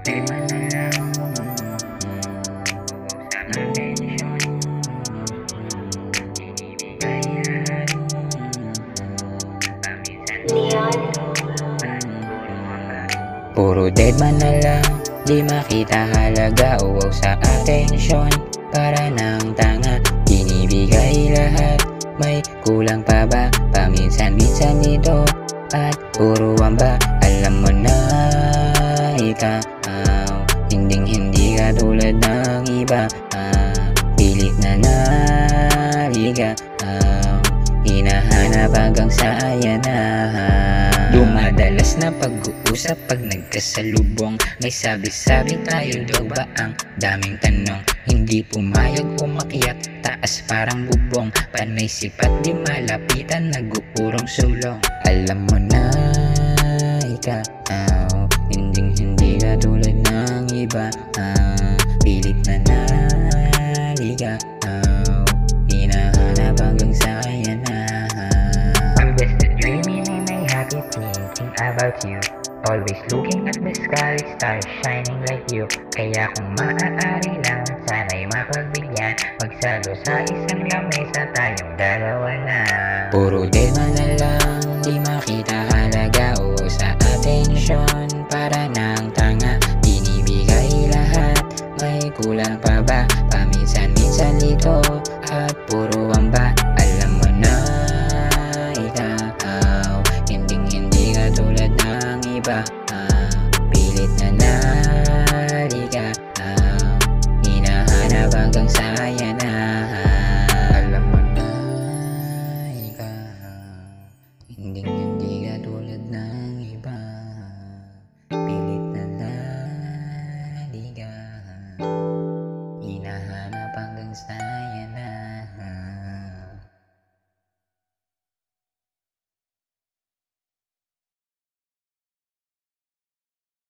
di man na lang sa atensyon, binibigay lahat. Paminsan puro dead man na lang, di makita halaga. Uwaw sa atensyon, para ng tanga, binibigay lahat. May kulang pa ba? Paminsan-minsan dito at puro wamba. Alam mo na ikaw, hinding-hindi ka tulad ng iba. Pilit na naliga, hinahanap hanggang sa ayanahan. Dumadalas na pag-uusap pag nagkasalubong. May sabi-sabi tayo daw ba ang daming tanong. Hindi pumayag umakyat taas parang bubong. Panay sipat di malapitan, nag-uurong sulong. Alam mo na ikaw, hinding-hindi ka tulad ng iba. Pilit na naliga, hinahanap hanggang sa ayanahan. I'm just a dreaming and I happy thinking about you. Always looking at the sky, stars shining like you. Kaya kung maaari lang, sana'y mapagbigyan. Magsalo sa isang lamesa, tayong dalawa na. Puro dead man na lang, di makita halaga. O sa atensyon, para ng tanga, binibigay lahat. May kulang pa ba? Paminsan-minsan dito